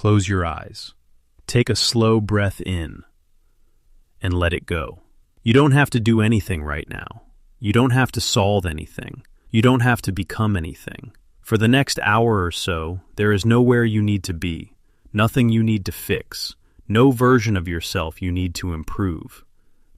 close your eyes. Take a slow breath in and let it go. You don't have to do anything right now. You don't have to solve anything. You don't have to become anything. For the next hour or so, there is nowhere you need to be, nothing you need to fix, no version of yourself you need to improve.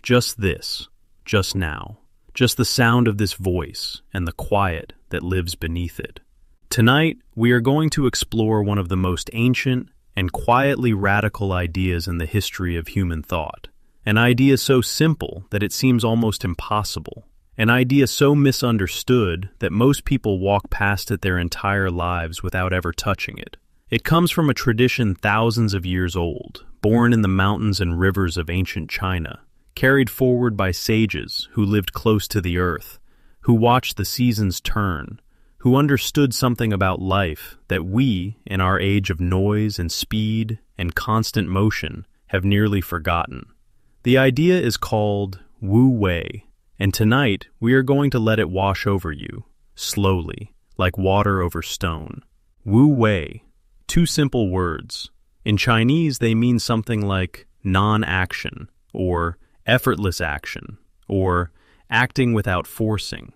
Just this, just now, just the sound of this voice and the quiet that lives beneath it. Tonight, we are going to explore one of the most ancient and quietly radical ideas in the history of human thought. An idea so simple that it seems almost impossible. An idea so misunderstood that most people walk past it their entire lives without ever touching it. It comes from a tradition thousands of years old, born in the mountains and rivers of ancient China, carried forward by sages who lived close to the earth, who watched the seasons turn, who understood something about life that we, in our age of noise and speed and constant motion, have nearly forgotten. The idea is called Wu Wei, and tonight we are going to let it wash over you, slowly, like water over stone. Wu Wei, two simple words. In Chinese they mean something like non-action, or effortless action, or acting without forcing.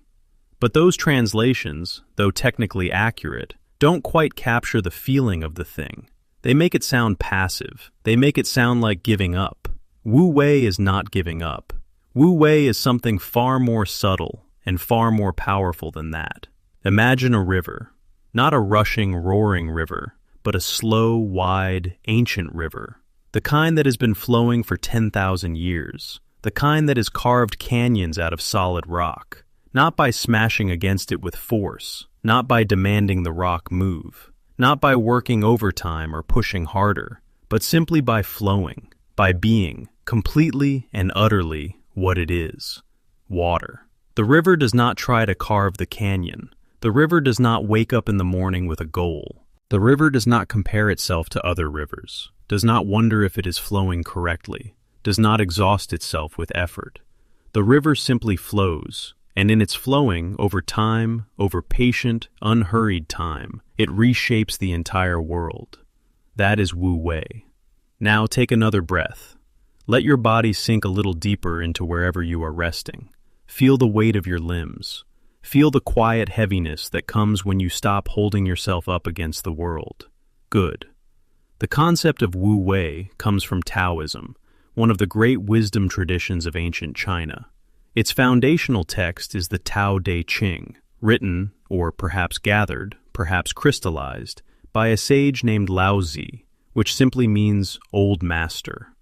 But those translations, though technically accurate, don't quite capture the feeling of the thing. They make it sound passive. They make it sound like giving up. Wu Wei is not giving up. Wu Wei is something far more subtle and far more powerful than that. Imagine a river, not a rushing, roaring river, but a slow, wide, ancient river. The kind that has been flowing for 10,000 years. The kind that has carved canyons out of solid rock. Not by smashing against it with force, not by demanding the rock move, not by working overtime or pushing harder, but simply by flowing, by being, completely and utterly, what it is: water. The river does not try to carve the canyon. The river does not wake up in the morning with a goal. The river does not compare itself to other rivers, does not wonder if it is flowing correctly, does not exhaust itself with effort. The river simply flows, and in its flowing, over time, over patient, unhurried time, it reshapes the entire world. That is Wu Wei. Now take another breath. Let your body sink a little deeper into wherever you are resting. Feel the weight of your limbs. Feel the quiet heaviness that comes when you stop holding yourself up against the world. Good. The concept of Wu Wei comes from Taoism, one of the great wisdom traditions of ancient China. Its foundational text is the Tao Te Ching, written, or perhaps gathered, perhaps crystallized, by a sage named Laozi, which simply means old master.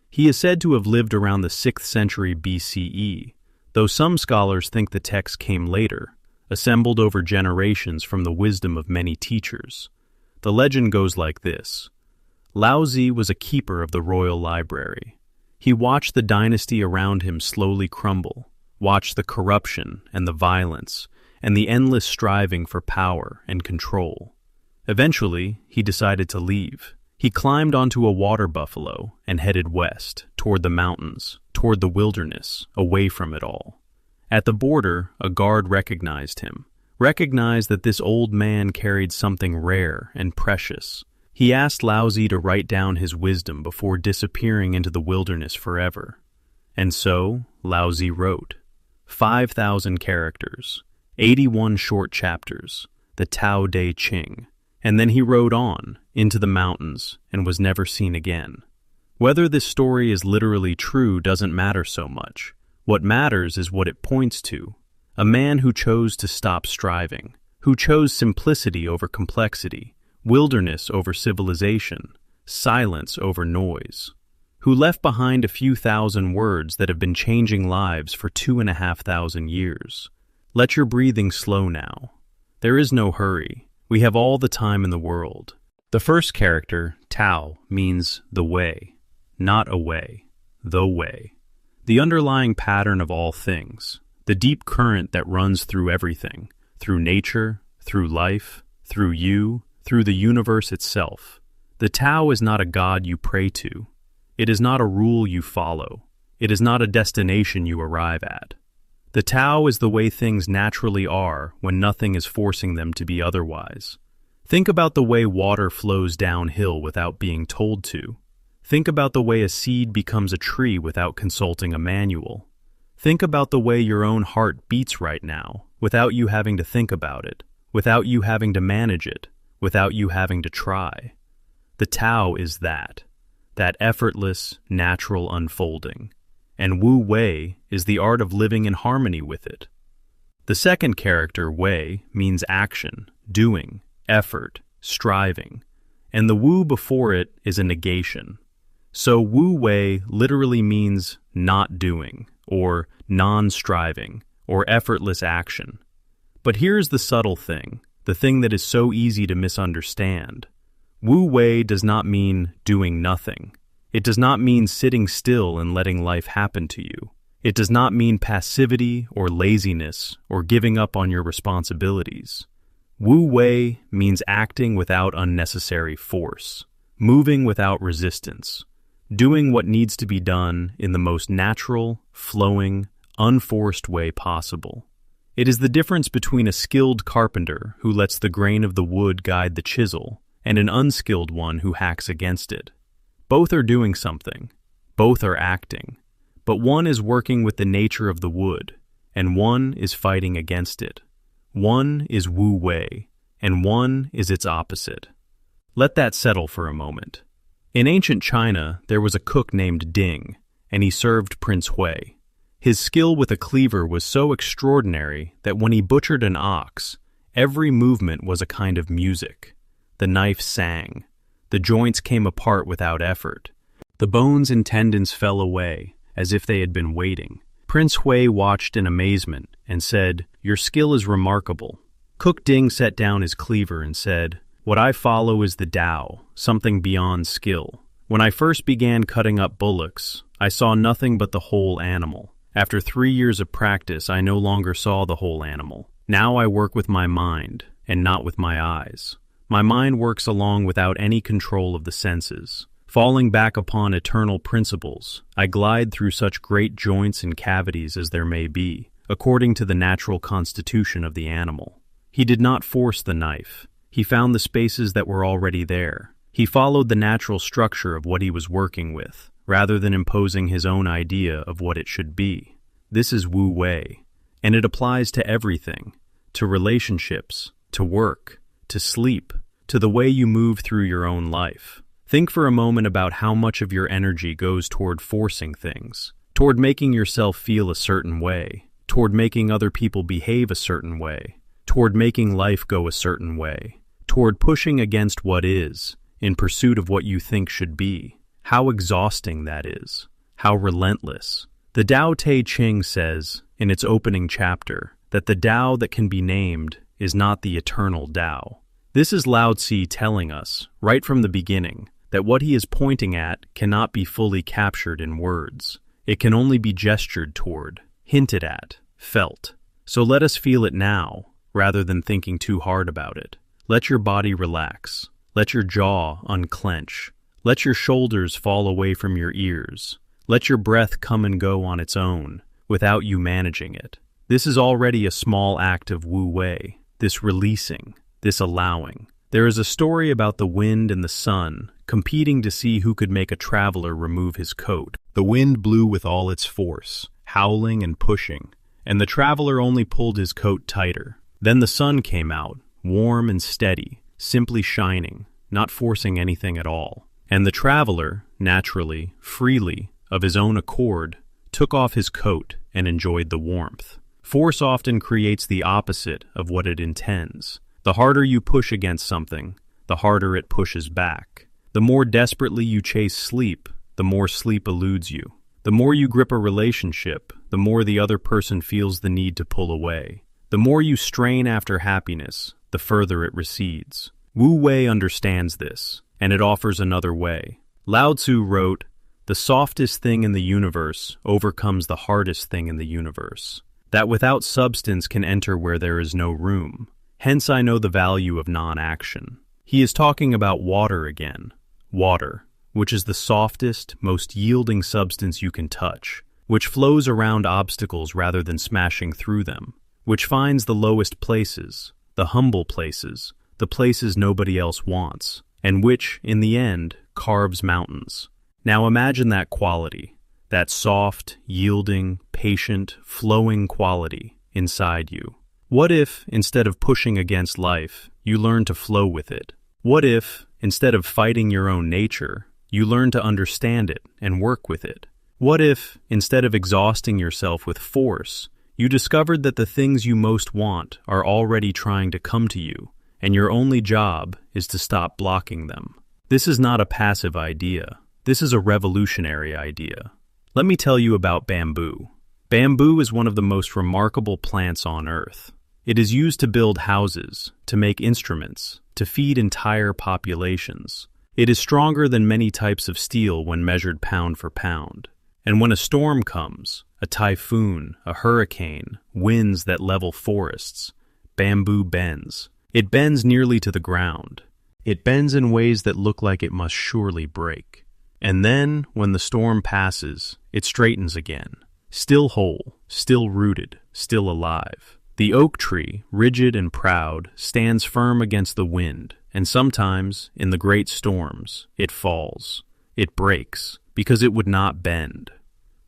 He is said to have lived around the 6th century BCE, though some scholars think the text came later, assembled over generations from the wisdom of many teachers. The legend goes like this. Laozi was a keeper of the royal library. He watched the dynasty around him slowly crumble, watched the corruption and the violence, and the endless striving for power and control. Eventually, he decided to leave. He climbed onto a water buffalo and headed west, toward the mountains, toward the wilderness, away from it all. At the border, a guard recognized him, recognized that this old man carried something rare and precious. He asked Laozi to write down his wisdom before disappearing into the wilderness forever. And so, Laozi wrote. 5,000 characters, 81 short chapters, the Tao Te Ching. And then he rode on, into the mountains, and was never seen again. Whether this story is literally true doesn't matter so much. What matters is what it points to. A man who chose to stop striving, who chose simplicity over complexity, wilderness over civilization, silence over noise, who left behind a few thousand words that have been changing lives for 2,500 years. Let your breathing slow now. There is no hurry. We have all the time in the world. The first character, Tao, means the way, not a way, the way. The underlying pattern of all things, the deep current that runs through everything, through nature, through life, through you, through the universe itself. The Tao is not a god you pray to. It is not a rule you follow. It is not a destination you arrive at. The Tao is the way things naturally are when nothing is forcing them to be otherwise. Think about the way water flows downhill without being told to. Think about the way a seed becomes a tree without consulting a manual. Think about the way your own heart beats right now, without you having to think about it, without you having to manage it, without you having to try. The Tao is that effortless, natural unfolding. And Wu Wei is the art of living in harmony with it. The second character, Wei, means action, doing, effort, striving, and the Wu before it is a negation. So Wu Wei literally means not doing, or non-striving, or effortless action. But here's the subtle thing, the thing that is so easy to misunderstand. Wu Wei does not mean doing nothing. It does not mean sitting still and letting life happen to you. It does not mean passivity or laziness or giving up on your responsibilities. Wu Wei means acting without unnecessary force, moving without resistance, doing what needs to be done in the most natural, flowing, unforced way possible. It is the difference between a skilled carpenter who lets the grain of the wood guide the chisel and an unskilled one who hacks against it. Both are doing something. Both are acting. But one is working with the nature of the wood, and one is fighting against it. One is Wu Wei, and one is its opposite. Let that settle for a moment. In ancient China, there was a cook named Ding, and he served Prince Hui. His skill with a cleaver was so extraordinary that when he butchered an ox, every movement was a kind of music. The knife sang. The joints came apart without effort. The bones and tendons fell away, as if they had been waiting. Prince Hui watched in amazement and said, "Your skill is remarkable." Cook Ding set down his cleaver and said, "What I follow is the Tao, something beyond skill. When I first began cutting up bullocks, I saw nothing but the whole animal. After 3 years of practice, I no longer saw the whole animal. Now I work with my mind, and not with my eyes. My mind works along without any control of the senses. Falling back upon eternal principles, I glide through such great joints and cavities as there may be, according to the natural constitution of the animal." He did not force the knife. He found the spaces that were already there. He followed the natural structure of what he was working with, rather than imposing his own idea of what it should be. This is Wu Wei, and it applies to everything, to relationships, to work, to sleep, to the way you move through your own life. Think for a moment about how much of your energy goes toward forcing things, toward making yourself feel a certain way, toward making other people behave a certain way, toward making life go a certain way, toward pushing against what is, in pursuit of what you think should be. How exhausting that is. How relentless. The Tao Te Ching says, in its opening chapter, that the Tao that can be named is not the eternal Tao. This is Lao Tzu telling us, right from the beginning, that what he is pointing at cannot be fully captured in words. It can only be gestured toward, hinted at, felt. So let us feel it now, rather than thinking too hard about it. Let your body relax. Let your jaw unclench. Let your shoulders fall away from your ears. Let your breath come and go on its own, without you managing it. This is already a small act of Wu Wei, this releasing, this allowing. There is a story about the wind and the sun competing to see who could make a traveler remove his coat. The wind blew with all its force, howling and pushing, and the traveler only pulled his coat tighter. Then the sun came out, warm and steady, simply shining, not forcing anything at all. And the traveler, naturally, freely, of his own accord, took off his coat and enjoyed the warmth. Force often creates the opposite of what it intends. The harder you push against something, the harder it pushes back. The more desperately you chase sleep, the more sleep eludes you. The more you grip a relationship, the more the other person feels the need to pull away. The more you strain after happiness, the further it recedes. Wu Wei understands this, and it offers another way. Lao Tzu wrote, "The softest thing in the universe overcomes the hardest thing in the universe. That without substance can enter where there is no room. Hence I know the value of non-action." He is talking about water again. Water, which is the softest, most yielding substance you can touch, which flows around obstacles rather than smashing through them, which finds the lowest places, the humble places, the places nobody else wants, and which, in the end, carves mountains. Now imagine that quality, that soft, yielding, patient, flowing quality inside you. What if, instead of pushing against life, you learn to flow with it? What if, instead of fighting your own nature, you learn to understand it and work with it? What if, instead of exhausting yourself with force, you discovered that the things you most want are already trying to come to you, and your only job is to stop blocking them? This is not a passive idea. This is a revolutionary idea. Let me tell you about bamboo. Bamboo is one of the most remarkable plants on Earth. It is used to build houses, to make instruments, to feed entire populations. It is stronger than many types of steel when measured pound for pound. And when a storm comes, a typhoon, a hurricane, winds that level forests, bamboo bends. It bends nearly to the ground. It bends in ways that look like it must surely break. And then, when the storm passes, it straightens again. Still whole, still rooted, still alive. The oak tree, rigid and proud, stands firm against the wind, and sometimes, in the great storms, it falls. It breaks, because it would not bend.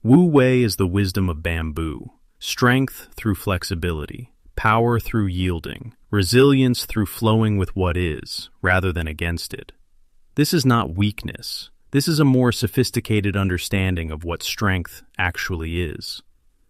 Wu Wei is the wisdom of bamboo. Strength through flexibility, power through yielding, resilience through flowing with what is, rather than against it. This is not weakness. This is a more sophisticated understanding of what strength actually is.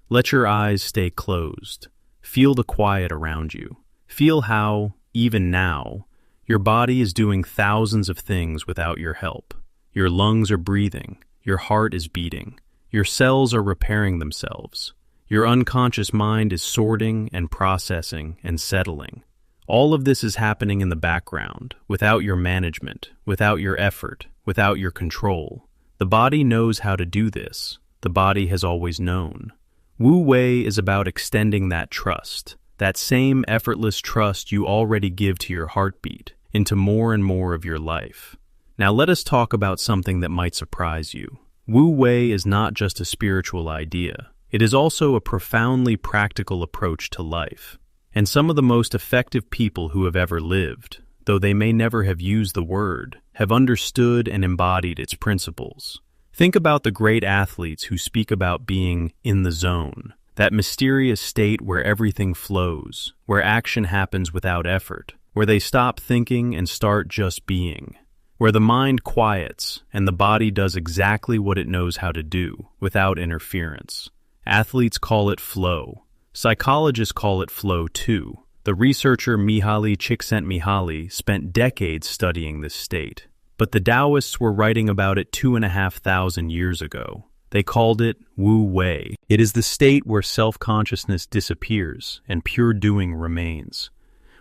Let your eyes stay closed. Feel the quiet around you. Feel how, even now, your body is doing thousands of things without your help. Your lungs are breathing. Your heart is beating. Your cells are repairing themselves. Your unconscious mind is sorting and processing and settling. All of this is happening in the background, without your management, without your effort, without your control. The body knows how to do this. The body has always known. Wu Wei is about extending that trust, that same effortless trust you already give to your heartbeat, into more and more of your life. Now let us talk about something that might surprise you. Wu Wei is not just a spiritual idea. It is also a profoundly practical approach to life. And some of the most effective people who have ever lived, though they may never have used the word, have understood and embodied its principles. Think about the great athletes who speak about being in the zone, that mysterious state where everything flows, where action happens without effort, where they stop thinking and start just being, where the mind quiets and the body does exactly what it knows how to do, without interference. Athletes call it flow. Psychologists call it flow too. The researcher Mihaly Csikszentmihalyi spent decades studying this state. But the Taoists were writing about it 2,500 years ago. They called it Wu Wei. It is the state where self-consciousness disappears and pure doing remains,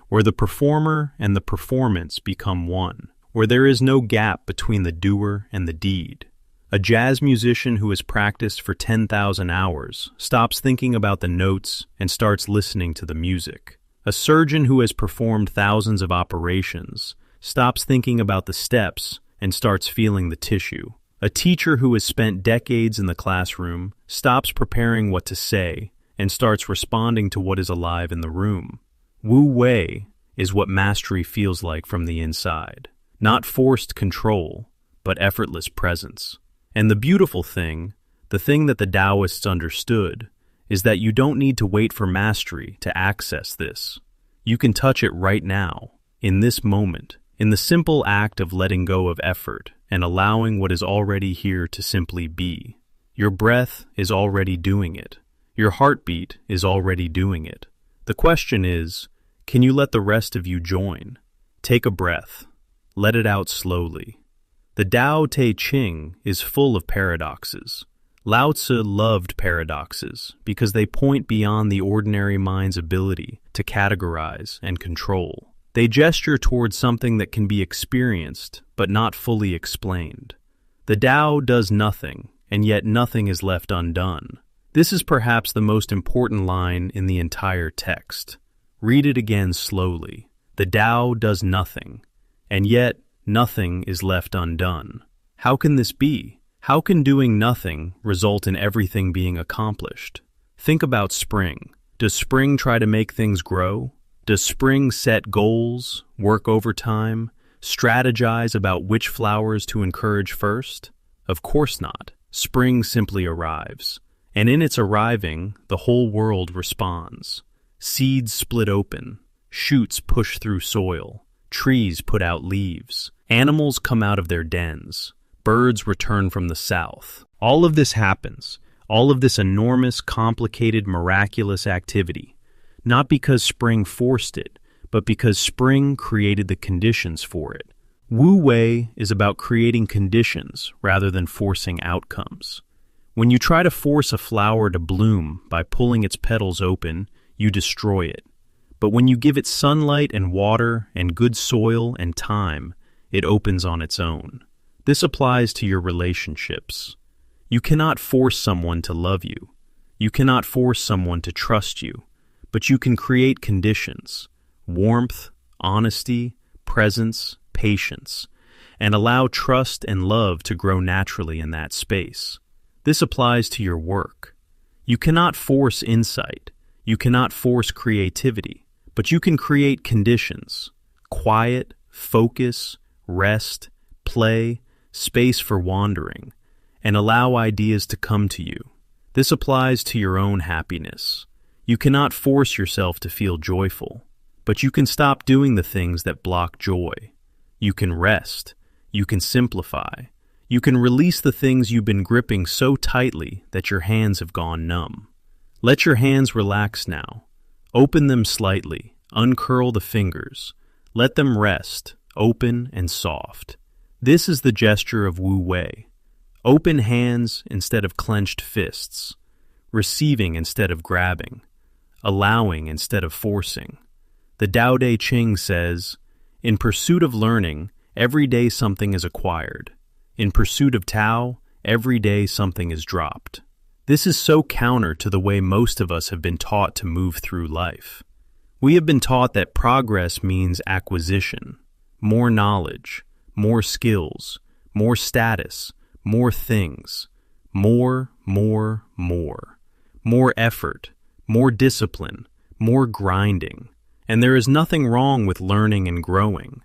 where the performer and the performance become one, where there is no gap between the doer and the deed. A jazz musician who has practiced for 10,000 hours stops thinking about the notes and starts listening to the music. A surgeon who has performed thousands of operations stops thinking about the steps and starts feeling the tissue. A teacher who has spent decades in the classroom stops preparing what to say and starts responding to what is alive in the room. Wu Wei is what mastery feels like from the inside. Not forced control, but effortless presence. And the beautiful thing, the thing that the Taoists understood, is that you don't need to wait for mastery to access this. You can touch it right now, in this moment, in the simple act of letting go of effort and allowing what is already here to simply be. Your breath is already doing it. Your heartbeat is already doing it. The question is, can you let the rest of you join? Take a breath. Let it out slowly. The Tao Te Ching is full of paradoxes. Lao Tzu loved paradoxes because they point beyond the ordinary mind's ability to categorize and control. They gesture towards something that can be experienced but not fully explained. The Tao does nothing, and yet nothing is left undone. This is perhaps the most important line in the entire text. Read it again slowly. The Tao does nothing, and yet nothing is left undone. How can this be? How can doing nothing result in everything being accomplished? Think about spring. Does spring try to make things grow? Does spring set goals, work overtime, strategize about which flowers to encourage first? Of course not. Spring simply arrives. And in its arriving, the whole world responds. Seeds split open, shoots push through soil, trees put out leaves, animals come out of their dens, birds return from the south. All of this happens, all of this enormous, complicated, miraculous activity, not because spring forced it, but because spring created the conditions for it. Wu Wei is about creating conditions rather than forcing outcomes. When you try to force a flower to bloom by pulling its petals open, you destroy it. But when you give it sunlight and water and good soil and time, it opens on its own. This applies to your relationships. You cannot force someone to love you. You cannot force someone to trust you. But you can create conditions, warmth, honesty, presence, patience, and allow trust and love to grow naturally in that space. This applies to your work. You cannot force insight. You cannot force creativity, but you can create conditions: quiet, focus, rest, play, space for wandering, and allow ideas to come to you. This applies to your own happiness. You cannot force yourself to feel joyful, but you can stop doing the things that block joy. You can rest. You can simplify. You can release the things you've been gripping so tightly that your hands have gone numb. Let your hands relax now. Open them slightly. Uncurl the fingers. Let them rest, open and soft. This is the gesture of Wu Wei. Open hands instead of clenched fists. Receiving instead of grabbing. Allowing instead of forcing. The Tao Te Ching says, "In pursuit of learning, every day something is acquired. In pursuit of Tao, every day something is dropped." This is so counter to the way most of us have been taught to move through life. We have been taught that progress means acquisition, more knowledge, more skills, more status, more things, more effort, more discipline, more grinding. And there is nothing wrong with learning and growing.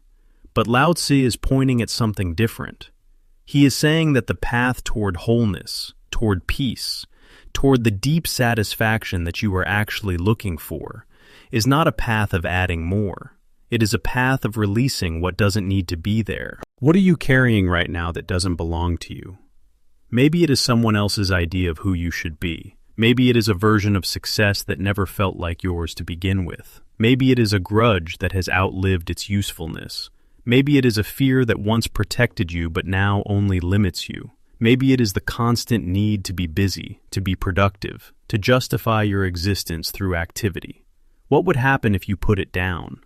But Lao Tzu is pointing at something different. He is saying that the path toward wholeness, toward peace, toward the deep satisfaction that you are actually looking for, is not a path of adding more. It is a path of releasing what doesn't need to be there. What are you carrying right now that doesn't belong to you? Maybe it is someone else's idea of who you should be. Maybe it is a version of success that never felt like yours to begin with. Maybe it is a grudge that has outlived its usefulness. Maybe it is a fear that once protected you but now only limits you. Maybe it is the constant need to be busy, to be productive, to justify your existence through activity. What would happen if you put it down?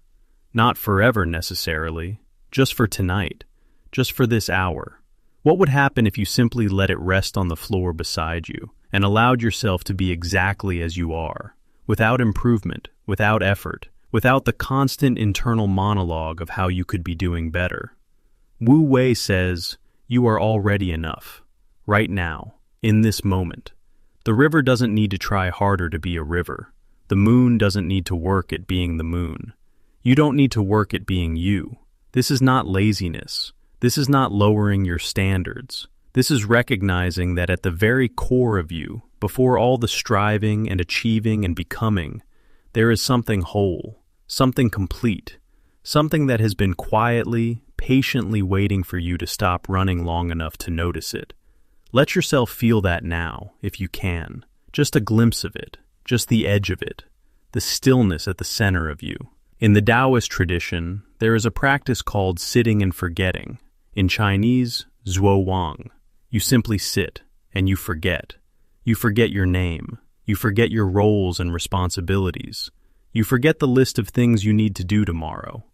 Not forever necessarily, just for tonight, just for this hour. What would happen if you simply let it rest on the floor beside you and allowed yourself to be exactly as you are, without improvement, without effort, without the constant internal monologue of how you could be doing better? Wu Wei says, you are already enough, right now, in this moment. The river doesn't need to try harder to be a river. The moon doesn't need to work at being the moon. You don't need to work at being you. This is not laziness. This is not lowering your standards. This is recognizing that at the very core of you, before all the striving and achieving and becoming, there is something whole, something complete, something that has been quietly, patiently waiting for you to stop running long enough to notice it. Let yourself feel that now, if you can. Just a glimpse of it, just the edge of it, the stillness at the center of you. In the Taoist tradition, there is a practice called sitting and forgetting. In Chinese, Zhuo Wang. You simply sit, and you forget. You forget your name. You forget your roles and responsibilities. You forget the list of things you need to do tomorrow.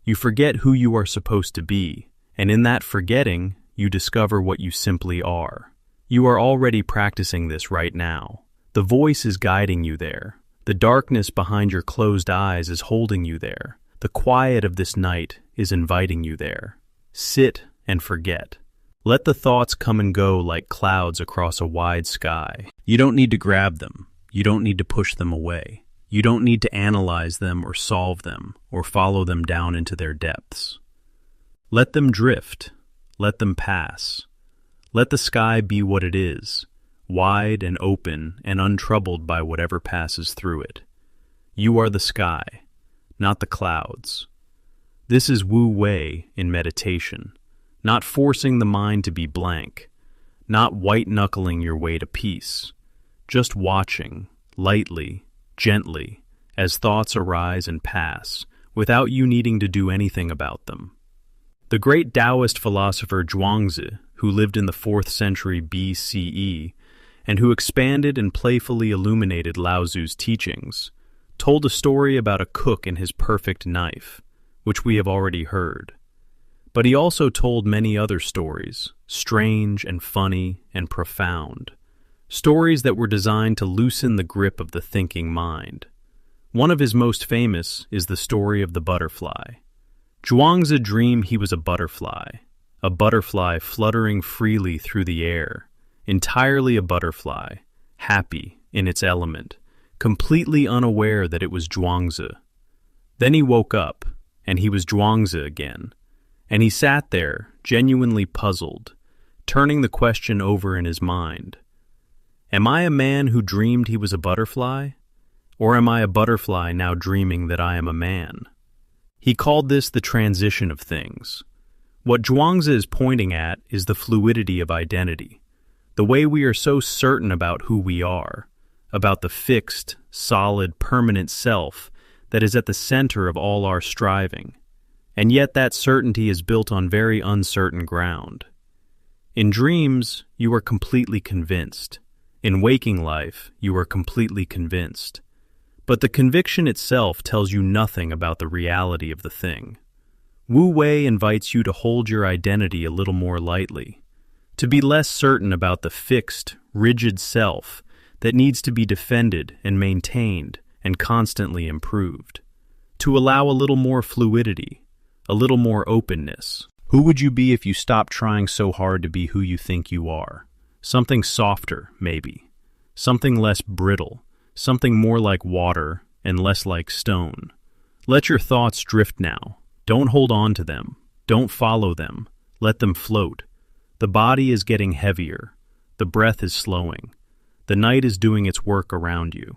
You forget who you are supposed to be, and in that forgetting, you discover what you simply are. You are already practicing this right now. The voice is guiding you there. The darkness behind your closed eyes is holding you there. The quiet of this night is inviting you there. Sit and forget. Let the thoughts come and go like clouds across a wide sky. You don't need to grab them. You don't need to push them away. You don't need to analyze them or solve them or follow them down into their depths. Let them drift. Let them pass. Let the sky be what it is, wide and open and untroubled by whatever passes through it. You are the sky, not the clouds. This is Wu Wei in meditation, not forcing the mind to be blank, not white-knuckling your way to peace, just watching, lightly, gently, as thoughts arise and pass, without you needing to do anything about them. The great Taoist philosopher Zhuangzi, who lived in the 4th century BCE, and who expanded and playfully illuminated Lao Tzu's teachings, told a story about a cook and his perfect knife, which we have already heard. But he also told many other stories, strange and funny and profound, stories that were designed to loosen the grip of the thinking mind. One of his most famous is the story of the butterfly. Zhuangzi dreamed he was a butterfly fluttering freely through the air, entirely a butterfly, happy in its element, completely unaware that it was Zhuangzi. Then he woke up, and he was Zhuangzi again, and he sat there, genuinely puzzled, turning the question over in his mind. Am I a man who dreamed he was a butterfly? Or am I a butterfly now dreaming that I am a man? He called this the transition of things. What Zhuangzi is pointing at is the fluidity of identity, the way we are so certain about who we are, about the fixed, solid, permanent self that is at the center of all our striving, and yet that certainty is built on very uncertain ground. In dreams, you are completely convinced. In waking life, you are completely convinced. But the conviction itself tells you nothing about the reality of the thing. Wu Wei invites you to hold your identity a little more lightly, to be less certain about the fixed, rigid self that needs to be defended and maintained and constantly improved, to allow a little more fluidity, a little more openness. Who would you be if you stopped trying so hard to be who you think you are? Something softer, maybe. Something less brittle. Something more like water and less like stone. Let your thoughts drift now. Don't hold on to them. Don't follow them. Let them float. The body is getting heavier. The breath is slowing. The night is doing its work around you.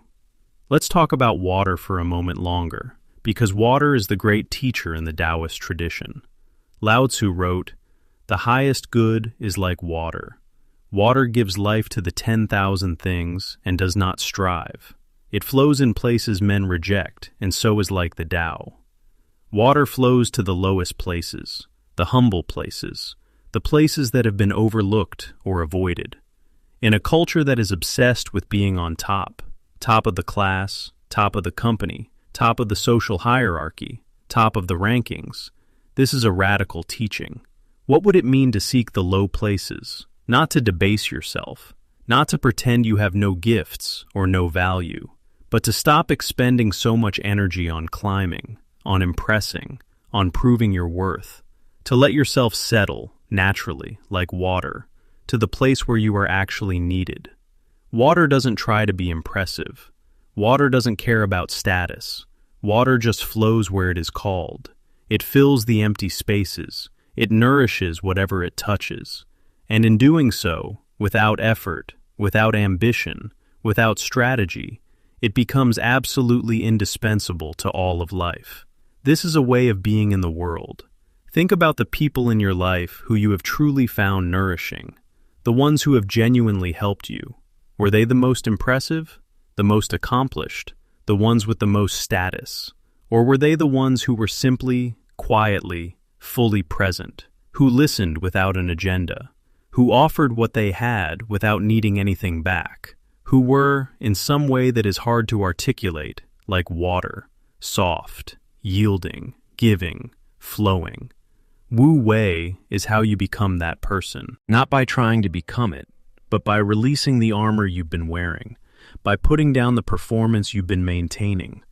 Let's talk about water for a moment longer, because water is the great teacher in the Taoist tradition. Lao Tzu wrote, "The highest good is like water. Water gives life to the 10,000 things and does not strive. It flows in places men reject, and so is like the Tao. Water flows to the lowest places, the humble places, the places that have been overlooked or avoided. In a culture that is obsessed with being on top of the class, top of the company, top of the social hierarchy, top of the rankings, this is a radical teaching. What would it mean to seek the low places? Not to debase yourself, not to pretend you have no gifts or no value, but to stop expending so much energy on climbing, on impressing, on proving your worth, to let yourself settle, naturally, like water, to the place where you are actually needed. Water doesn't try to be impressive. Water doesn't care about status. Water just flows where it is called. It fills the empty spaces. It nourishes whatever it touches. And in doing so, without effort, without ambition, without strategy, it becomes absolutely indispensable to all of life. This is a way of being in the world. Think about the people in your life who you have truly found nourishing, the ones who have genuinely helped you. Were they the most impressive, the most accomplished, the ones with the most status? Or were they the ones who were simply, quietly, fully present, who listened without an agenda, who offered what they had without needing anything back, who were, in some way that is hard to articulate, like water, soft, yielding, giving, flowing? Wu Wei is how you become that person, not by trying to become it, but by releasing the armor you've been wearing, by putting down the performance you've been maintaining,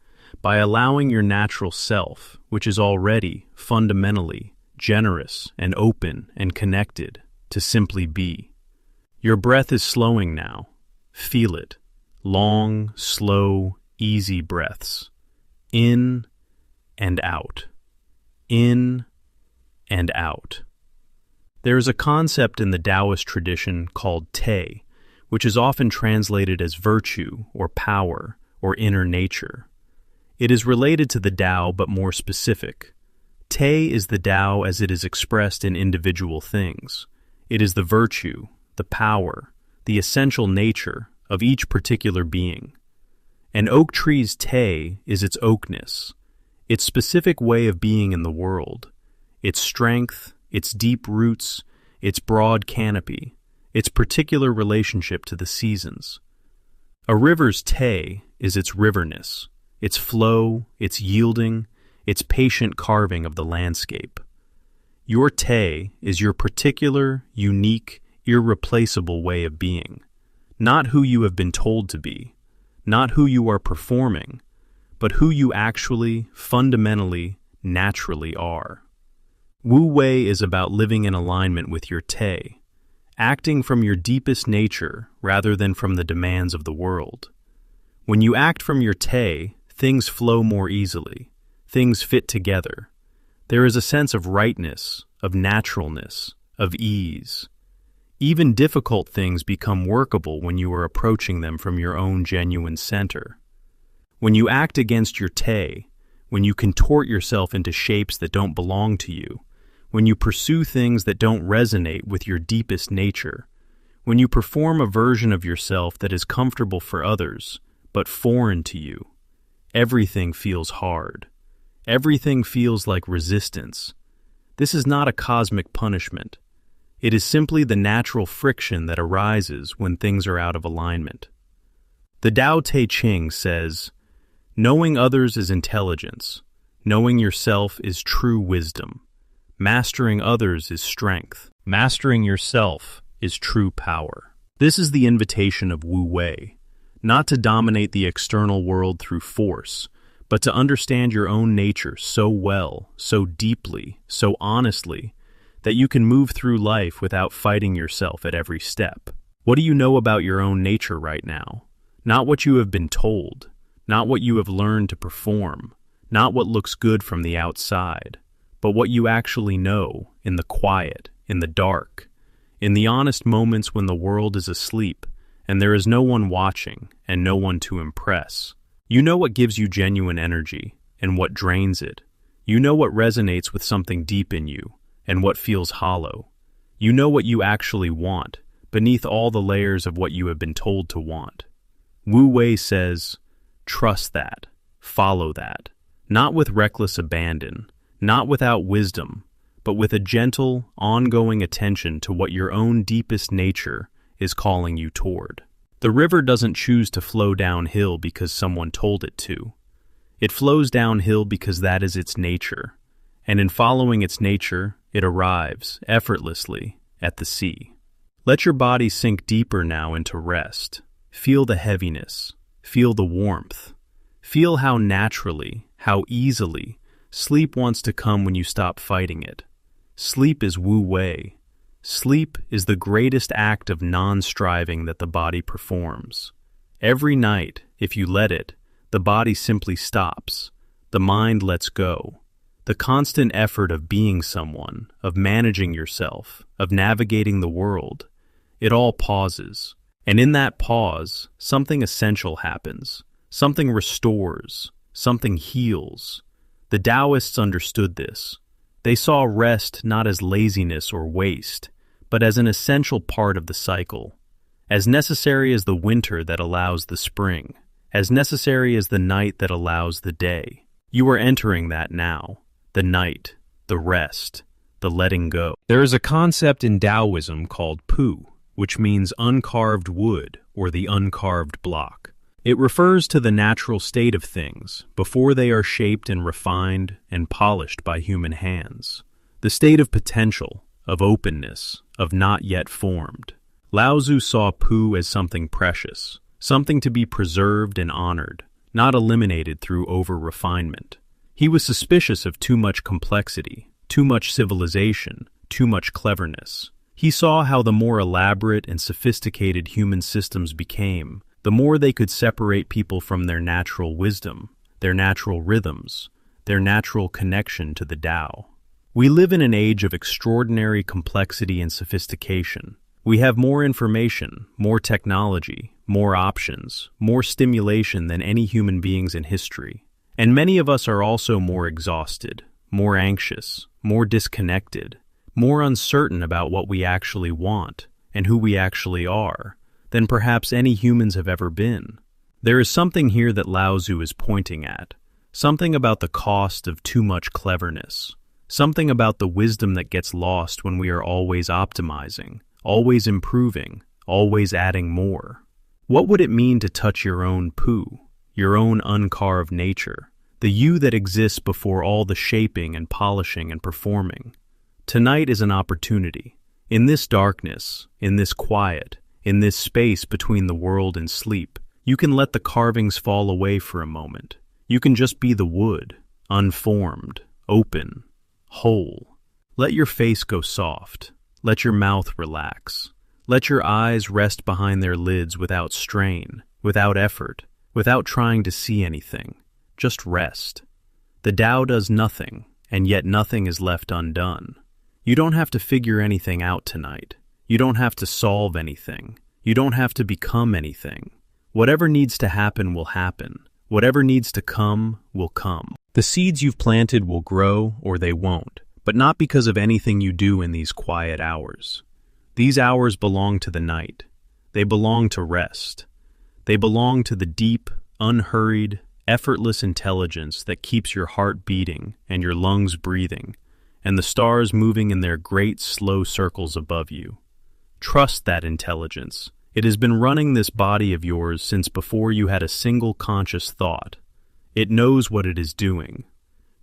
by allowing your natural self, which is already, fundamentally, generous and open and connected, to simply be. Your breath is slowing now. Feel it. Long, slow, easy breaths. In and out. In and out. There is a concept in the Taoist tradition called Te, which is often translated as virtue or power or inner nature. It is related to the Tao but more specific. Te is the Tao as it is expressed in individual things. It is the virtue, the power, the essential nature of each particular being. An oak tree's Te is its oakness, its specific way of being in the world, its strength, its deep roots, its broad canopy, its particular relationship to the seasons. A river's Te is its riverness, its flow, its yielding, its patient carving of the landscape. Your Te is your particular, unique, irreplaceable way of being, not who you have been told to be, not who you are performing, but who you actually, fundamentally, naturally are. Wu Wei is about living in alignment with your Te, acting from your deepest nature rather than from the demands of the world. When you act from your Te, things flow more easily, things fit together. There is a sense of rightness, of naturalness, of ease. Even difficult things become workable when you are approaching them from your own genuine center. When you act against your Te, when you contort yourself into shapes that don't belong to you, when you pursue things that don't resonate with your deepest nature, when you perform a version of yourself that is comfortable for others, but foreign to you, everything feels hard. Everything feels like resistance. This is not a cosmic punishment. It is simply the natural friction that arises when things are out of alignment. The Tao Te Ching says, "Knowing others is intelligence. Knowing yourself is true wisdom. Mastering others is strength. Mastering yourself is true power." This is the invitation of Wu Wei, not to dominate the external world through force, but to understand your own nature so well, so deeply, so honestly, that you can move through life without fighting yourself at every step. What do you know about your own nature right now? Not what you have been told, not what you have learned to perform, not what looks good from the outside, but what you actually know in the quiet, in the dark, in the honest moments when the world is asleep and there is no one watching and no one to impress. You know what gives you genuine energy and what drains it. You know what resonates with something deep in you and what feels hollow. You know what you actually want, beneath all the layers of what you have been told to want. Wu Wei says, trust that, follow that, not with reckless abandon, not without wisdom, but with a gentle, ongoing attention to what your own deepest nature is calling you toward. The river doesn't choose to flow downhill because someone told it to. It flows downhill because that is its nature, and in following its nature, it arrives, effortlessly, at the sea. Let your body sink deeper now into rest. Feel the heaviness. Feel the warmth. Feel how naturally, how easily, sleep wants to come when you stop fighting it. Sleep is Wu Wei. Sleep is the greatest act of non-striving that the body performs. Every night, if you let it, the body simply stops. The mind lets go. The constant effort of being someone, of managing yourself, of navigating the world, it all pauses. And in that pause, something essential happens. Something restores. Something heals. The Taoists understood this. They saw rest not as laziness or waste, but as an essential part of the cycle, as necessary as the winter that allows the spring, as necessary as the night that allows the day. You are entering that now. The night, the rest, the letting go. There is a concept in Taoism called Pu, which means uncarved wood or the uncarved block. It refers to the natural state of things before they are shaped and refined and polished by human hands. The state of potential, of openness, of not yet formed. Lao Tzu saw Pu as something precious, something to be preserved and honored, not eliminated through over-refinement. He was suspicious of too much complexity, too much civilization, too much cleverness. He saw how the more elaborate and sophisticated human systems became, the more they could separate people from their natural wisdom, their natural rhythms, their natural connection to the Tao. We live in an age of extraordinary complexity and sophistication. We have more information, more technology, more options, more stimulation than any human beings in history. And many of us are also more exhausted, more anxious, more disconnected, more uncertain about what we actually want and who we actually are than perhaps any humans have ever been. There is something here that Lao Tzu is pointing at, something about the cost of too much cleverness, something about the wisdom that gets lost when we are always optimizing, always improving, always adding more. What would it mean to touch your own poo, your own uncarved nature, the you that exists before all the shaping and polishing and performing? Tonight is an opportunity. In this darkness, in this quiet, in this space between the world and sleep, you can let the carvings fall away for a moment. You can just be the wood, unformed, open, whole. Let your face go soft. Let your mouth relax. Let your eyes rest behind their lids without strain, without effort, without trying to see anything. Just rest. The Tao does nothing, and yet nothing is left undone. You don't have to figure anything out tonight. You don't have to solve anything. You don't have to become anything. Whatever needs to happen will happen. Whatever needs to come will come. The seeds you've planted will grow or they won't, but not because of anything you do in these quiet hours. These hours belong to the night. They belong to rest. They belong to the deep, unhurried, effortless intelligence that keeps your heart beating and your lungs breathing, and the stars moving in their great, slow circles above you. Trust that intelligence. It has been running this body of yours since before you had a single conscious thought. It knows what it is doing.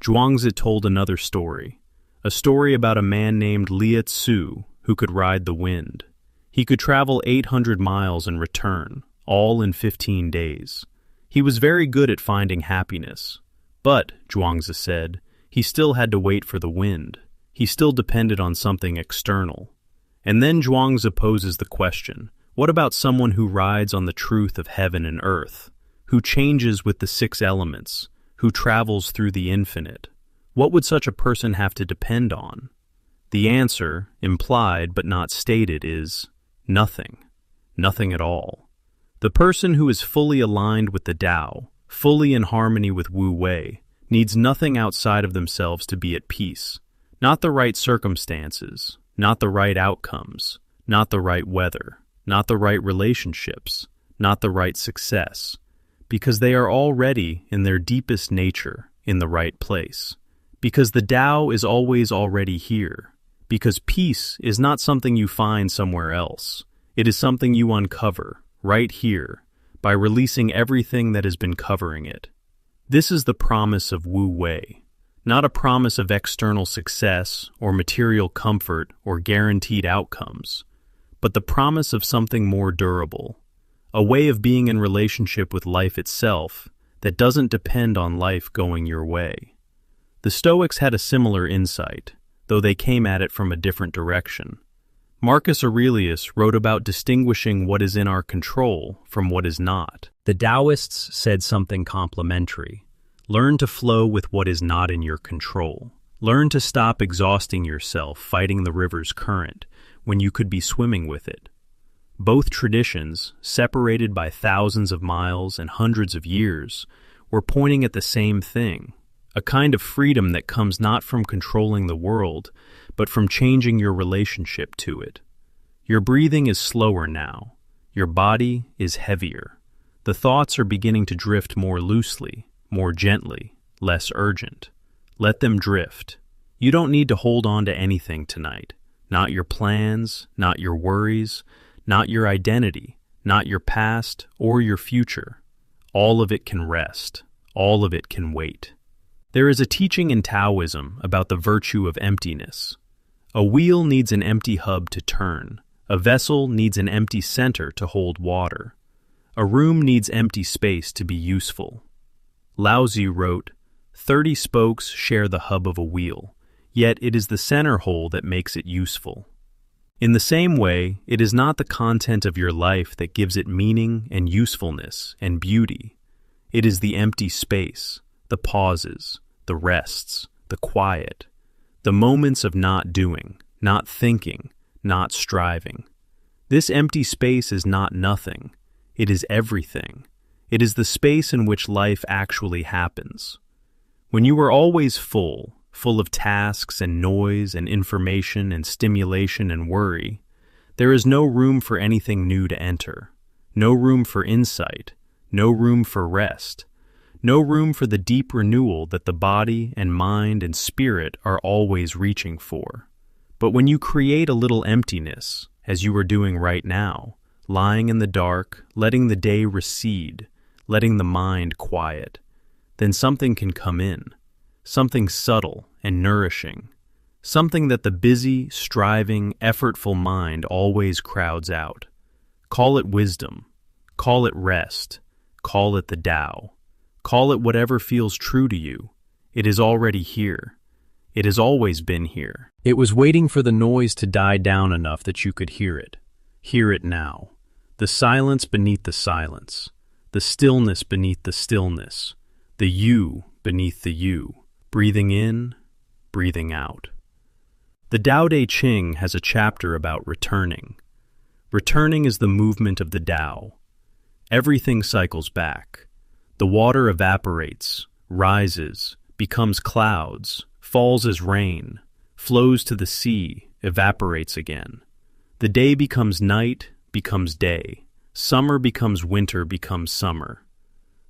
Zhuangzi told another story, a story about a man named Liu Tzu who could ride the wind. He could travel 800 miles and return, all in 15 days. He was very good at finding happiness. But, Zhuangzi said, he still had to wait for the wind. He still depended on something external. And then Zhuangzi poses the question, what about someone who rides on the truth of heaven and earth, who changes with the 6 elements, who travels through the infinite? What would such a person have to depend on? The answer, implied but not stated, is nothing. Nothing at all. The person who is fully aligned with the Tao, fully in harmony with Wu Wei, needs nothing outside of themselves to be at peace. Not the right circumstances, not the right outcomes, not the right weather, not the right relationships, not the right success, because they are already, in their deepest nature, in the right place. Because the Tao is always already here. Because peace is not something you find somewhere else. It is something you uncover, right here, by releasing everything that has been covering it. This is the promise of Wu Wei, not a promise of external success or material comfort or guaranteed outcomes, but the promise of something more durable, a way of being in relationship with life itself that doesn't depend on life going your way. The Stoics had a similar insight, though they came at it from a different direction. Marcus Aurelius wrote about distinguishing what is in our control from what is not. The Taoists said something complementary. Learn to flow with what is not in your control. Learn to stop exhausting yourself fighting the river's current when you could be swimming with it. Both traditions, separated by thousands of miles and hundreds of years, were pointing at the same thing, a kind of freedom that comes not from controlling the world, but from changing your relationship to it. Your breathing is slower now. Your body is heavier. The thoughts are beginning to drift more loosely, more gently, less urgent. Let them drift. You don't need to hold on to anything tonight. Not your plans, not your worries, not your identity, not your past or your future. All of it can rest. All of it can wait. There is a teaching in Taoism about the virtue of emptiness. A wheel needs an empty hub to turn. A vessel needs an empty center to hold water. A room needs empty space to be useful. Lao Tzu wrote, 30 spokes share the hub of a wheel, yet it is the center hole that makes it useful. In the same way, it is not the content of your life that gives it meaning and usefulness and beauty. It is the empty space, the pauses, the rests, the quiet, the moments of not doing, not thinking, not striving. This empty space is not nothing. It is everything. It is the space in which life actually happens. When you are always full of tasks and noise and information and stimulation and worry, there is no room for anything new to enter, no room for insight, no room for rest, no room for the deep renewal that the body and mind and spirit are always reaching for. But when you create a little emptiness, as you are doing right now, lying in the dark, letting the day recede, letting the mind quiet, then something can come in, something subtle and nourishing, something that the busy, striving, effortful mind always crowds out. Call it wisdom, call it rest, call it the Tao, call it whatever feels true to you. It is already here. It has always been here. It was waiting for the noise to die down enough that you could hear it. Hear it now. The silence beneath the silence. The stillness beneath the stillness. The you beneath the you. Breathing in, breathing out. The Tao Te Ching has a chapter about returning. Returning is the movement of the Tao. Everything cycles back. The water evaporates, rises, becomes clouds, falls as rain, flows to the sea, evaporates again. The day becomes night, becomes day. Summer becomes winter, becomes summer.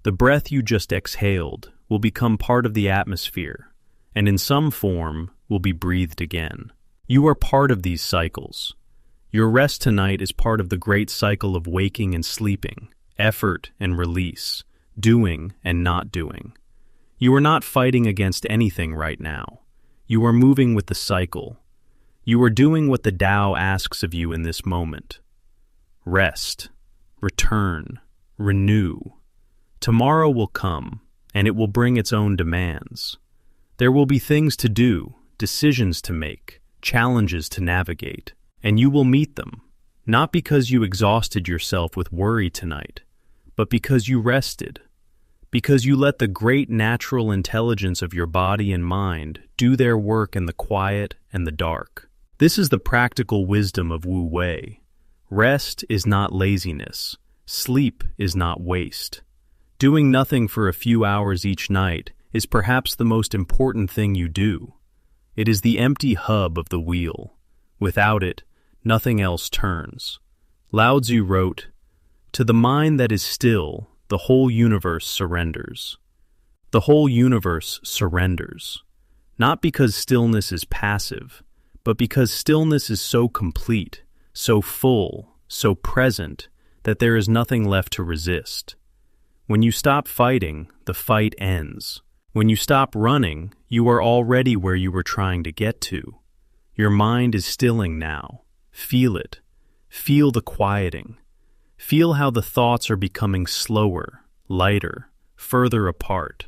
The breath you just exhaled will become part of the atmosphere, and in some form will be breathed again. You are part of these cycles. Your rest tonight is part of the great cycle of waking and sleeping, effort and release, doing and not doing. You are not fighting against anything right now. You are moving with the cycle. You are doing what the Tao asks of you in this moment. Rest, return, renew. Tomorrow will come, and it will bring its own demands. There will be things to do, decisions to make, challenges to navigate, and you will meet them, not because you exhausted yourself with worry tonight, but because you rested, because you let the great natural intelligence of your body and mind do their work in the quiet and the dark. This is the practical wisdom of Wu Wei. Rest is not laziness. Sleep is not waste. Doing nothing for a few hours each night is perhaps the most important thing you do. It is the empty hub of the wheel. Without it, nothing else turns. Lao Tzu wrote, "To the mind that is still, the whole universe surrenders." The whole universe surrenders. Not because stillness is passive, but because stillness is so complete, so full, so present, that there is nothing left to resist. When you stop fighting, the fight ends. When you stop running, you are already where you were trying to get to. Your mind is stilling now. Feel it. Feel the quieting. Feel how the thoughts are becoming slower, lighter, further apart.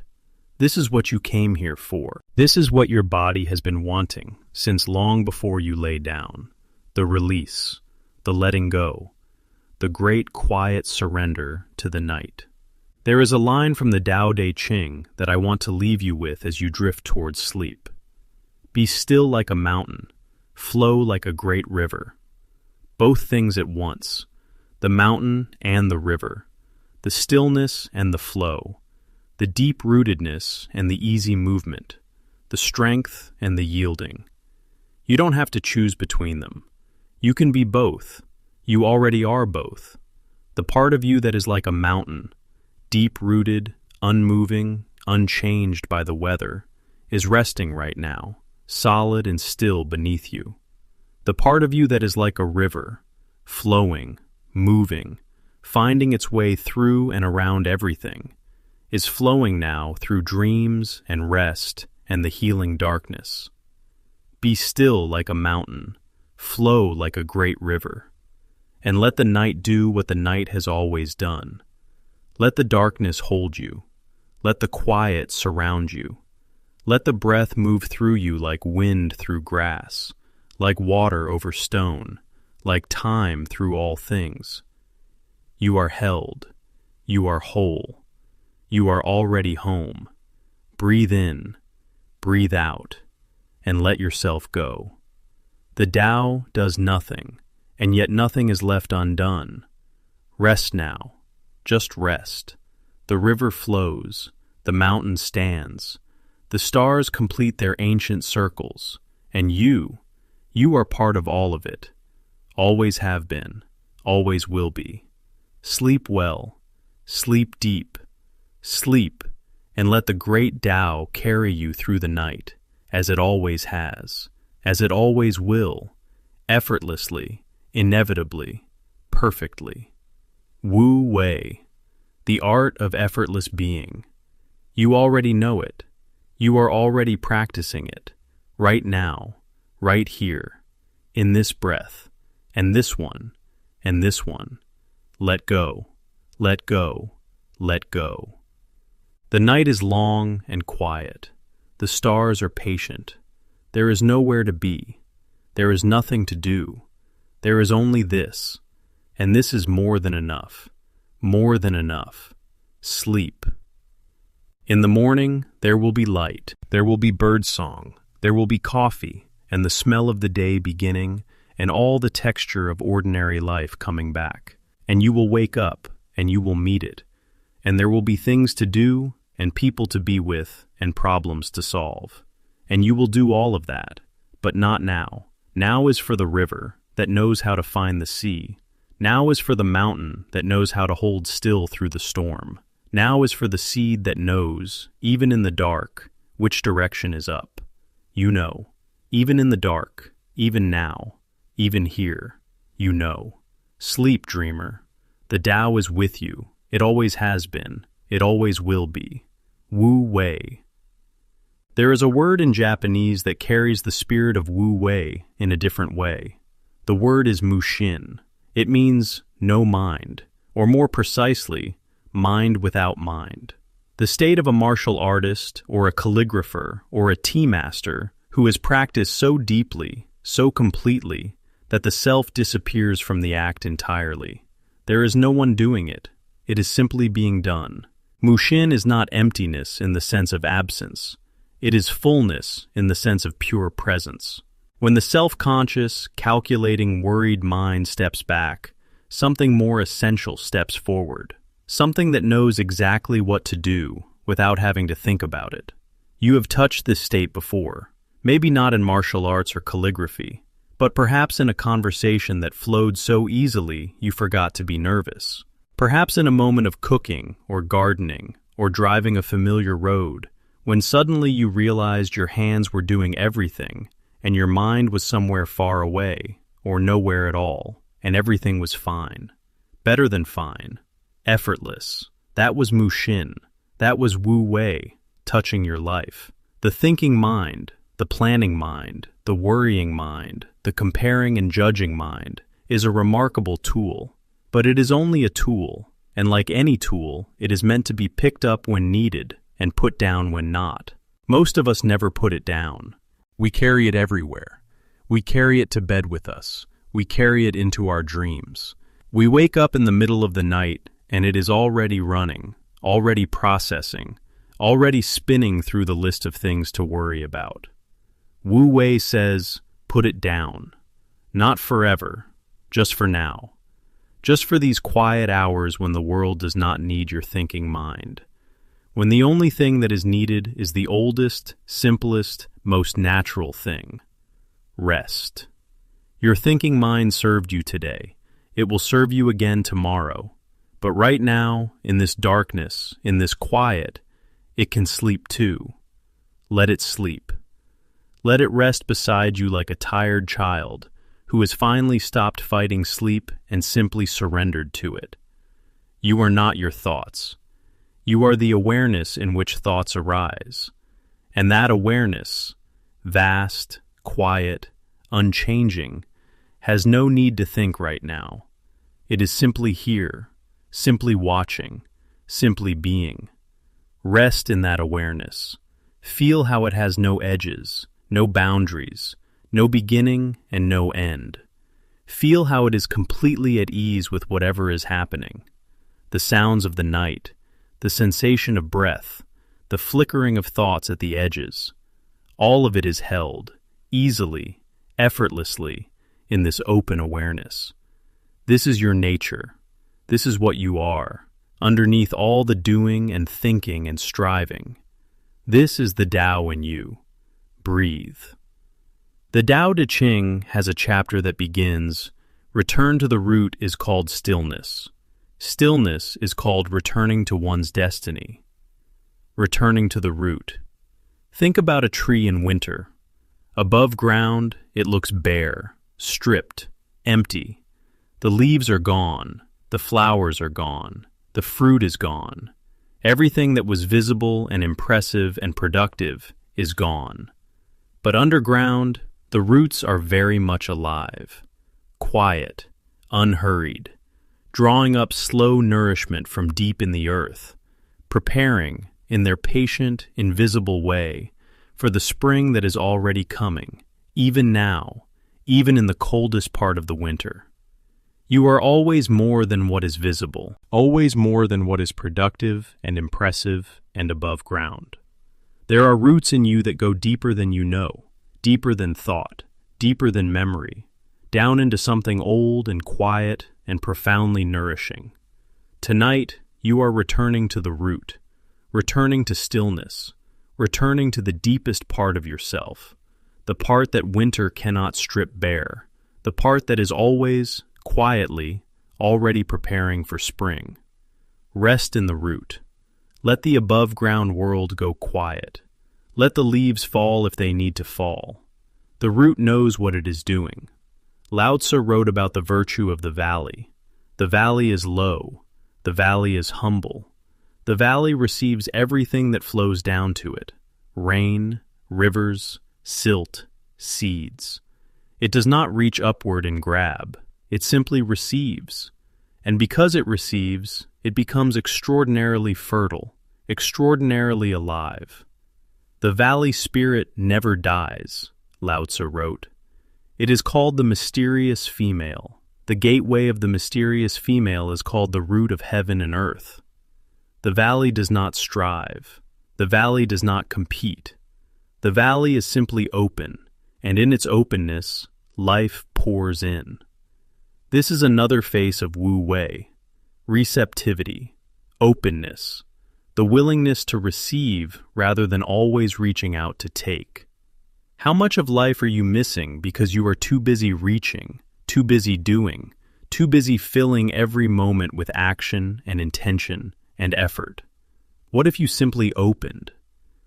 This is what you came here for. This is what your body has been wanting since long before you lay down. The release, the letting go, the great quiet surrender to the night. There is a line from the Tao Te Ching that I want to leave you with as you drift towards sleep. Be still like a mountain, flow like a great river. Both things at once, the mountain and the river, the stillness and the flow, the deep-rootedness and the easy movement, the strength and the yielding. You don't have to choose between them. You can be both. You already are both. The part of you that is like a mountain, deep-rooted, unmoving, unchanged by the weather, is resting right now, solid and still beneath you. The part of you that is like a river, flowing, moving, finding its way through and around everything, is flowing now through dreams and rest and the healing darkness. Be still like a mountain, flow like a great river, and let the night do what the night has always done. Let the darkness hold you. Let the quiet surround you. Let the breath move through you like wind through grass, like water over stone, like time through all things. You are held. You are whole. You are already home. Breathe in, breathe out, and let yourself go. The Tao does nothing, and yet nothing is left undone. Rest now. Just rest. The river flows. The mountain stands. The stars complete their ancient circles, and you are part of all of it. Always have been, always will be. Sleep well, sleep deep, sleep, and let the great Tao carry you through the night, as it always has, as it always will, effortlessly, inevitably, perfectly. Wu Wei, the art of effortless being. You already know it. You are already practicing it, right now, right here, in this breath, and this one, and this one. Let go, let go, let go. The night is long and quiet. The stars are patient. There is nowhere to be. There is nothing to do. There is only this, and this is more than enough. More than enough. Sleep. In the morning, there will be light. There will be birdsong. There will be coffee, and the smell of the day beginning, and all the texture of ordinary life coming back. And you will wake up, and you will meet it. And there will be things to do, and people to be with, and problems to solve. And you will do all of that, but not now. Now is for the river that knows how to find the sea. Now is for the mountain that knows how to hold still through the storm. Now is for the seed that knows, even in the dark, which direction is up. You know, even in the dark, even now, even here, you know. Sleep, dreamer. The Tao is with you. It always has been. It always will be. Wu Wei. There is a word in Japanese that carries the spirit of Wu Wei in a different way. The word is mushin. It means no mind, or more precisely, mind without mind. The state of a martial artist, or a calligrapher, or a tea master who has practiced so deeply, so completely, that the self disappears from the act entirely. There is no one doing it. It is simply being done. Mushin is not emptiness in the sense of absence. It is fullness in the sense of pure presence. When the self-conscious, calculating, worried mind steps back, something more essential steps forward. Something that knows exactly what to do without having to think about it. You have touched this state before, maybe not in martial arts or calligraphy, but perhaps in a conversation that flowed so easily you forgot to be nervous. Perhaps in a moment of cooking or gardening or driving a familiar road, when suddenly you realized your hands were doing everything and your mind was somewhere far away or nowhere at all, and everything was fine. Better than fine. Effortless. That was Mushin. That was Wu Wei, touching your life. The thinking mind, the planning mind, the worrying mind, the comparing and judging mind is a remarkable tool. But it is only a tool, and like any tool, it is meant to be picked up when needed and put down when not. Most of us never put it down. We carry it everywhere. We carry it to bed with us. We carry it into our dreams. We wake up in the middle of the night and it is already running, already processing, already spinning through the list of things to worry about. Wu Wei says, put it down. Not forever, just for now. Just for these quiet hours when the world does not need your thinking mind. When the only thing that is needed is the oldest, simplest, most natural thing. Rest. Your thinking mind served you today. It will serve you again tomorrow. But right now, in this darkness, in this quiet, it can sleep too. Let it sleep. Let it rest beside you like a tired child who has finally stopped fighting sleep and simply surrendered to it. You are not your thoughts. You are the awareness in which thoughts arise. And that awareness, vast, quiet, unchanging, has no need to think right now. It is simply here, simply watching, simply being. Rest in that awareness. Feel how it has no edges, no boundaries, no beginning and no end. Feel how it is completely at ease with whatever is happening. The sounds of the night, the sensation of breath, the flickering of thoughts at the edges. All of it is held, easily, effortlessly, in this open awareness. This is your nature. This is what you are, underneath all the doing and thinking and striving. This is the Tao in you. Breathe. The Tao Te Ching has a chapter that begins, "Return to the root is called stillness. Stillness is called returning to one's destiny." Returning to the root. Think about a tree in winter. Above ground, it looks bare, stripped, empty. The leaves are gone, the flowers are gone, the fruit is gone. Everything that was visible and impressive and productive is gone. But underground, the roots are very much alive, quiet, unhurried, drawing up slow nourishment from deep in the earth, preparing, in their patient, invisible way, for the spring that is already coming, even now, even in the coldest part of the winter. You are always more than what is visible, always more than what is productive and impressive and above ground. There are roots in you that go deeper than you know, deeper than thought, deeper than memory, down into something old and quiet and profoundly nourishing. Tonight, you are returning to the root, returning to stillness, returning to the deepest part of yourself, the part that winter cannot strip bare, the part that is always, quietly, already preparing for spring. Rest in the root. Let the above-ground world go quiet. Let the leaves fall if they need to fall. The root knows what it is doing. Lao Tzu wrote about the virtue of the valley. The valley is low. The valley is humble. The valley receives everything that flows down to it: rain, rivers, silt, seeds. It does not reach upward and grab. It simply receives. And because it receives, it becomes extraordinarily fertile, extraordinarily alive. The valley spirit never dies, Lao Tzu wrote. It is called the mysterious female. The gateway of the mysterious female is called the root of heaven and earth. The valley does not strive. The valley does not compete. The valley is simply open, and in its openness, life pours in. This is another face of Wu Wei: receptivity, openness, the willingness to receive rather than always reaching out to take. How much of life are you missing because you are too busy reaching, too busy doing, too busy filling every moment with action and intention and effort? What if you simply opened?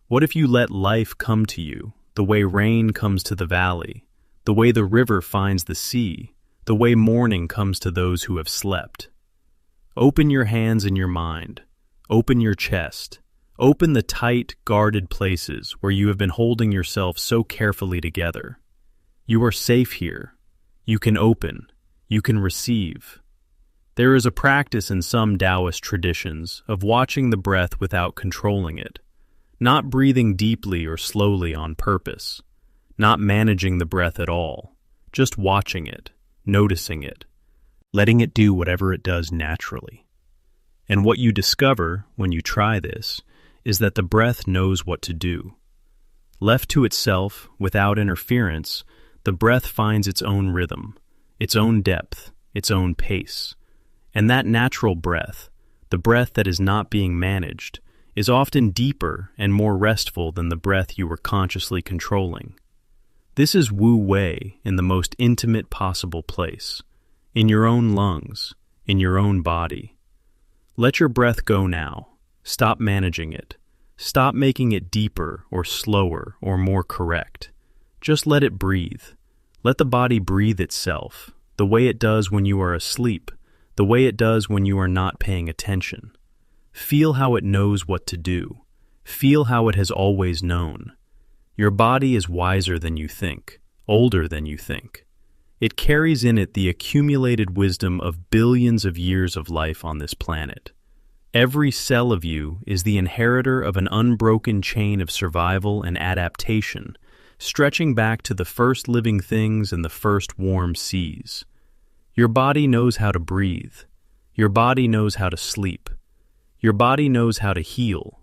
What if you let life come to you, the way rain comes to the valley, the way the river finds the sea, the way morning comes to those who have slept? Open your hands and your mind. Open your chest. Open the tight, guarded places where you have been holding yourself so carefully together. You are safe here. You can open. You can receive. There is a practice in some Taoist traditions of watching the breath without controlling it, not breathing deeply or slowly on purpose, not managing the breath at all, just watching it, noticing it, letting it do whatever it does naturally. And what you discover when you try this is that the breath knows what to do. Left to itself, without interference, the breath finds its own rhythm, its own depth, its own pace. And that natural breath, the breath that is not being managed, is often deeper and more restful than the breath you were consciously controlling. This is Wu Wei in the most intimate possible place, in your own lungs, in your own body. Let your breath go now. Stop managing it. Stop making it deeper or slower or more correct. Just let it breathe. Let the body breathe itself, the way it does when you are asleep, the way it does when you are not paying attention. Feel how it knows what to do. Feel how it has always known. Your body is wiser than you think, older than you think. It carries in it the accumulated wisdom of billions of years of life on this planet. Every cell of you is the inheritor of an unbroken chain of survival and adaptation, stretching back to the first living things and the first warm seas. Your body knows how to breathe. Your body knows how to sleep. Your body knows how to heal.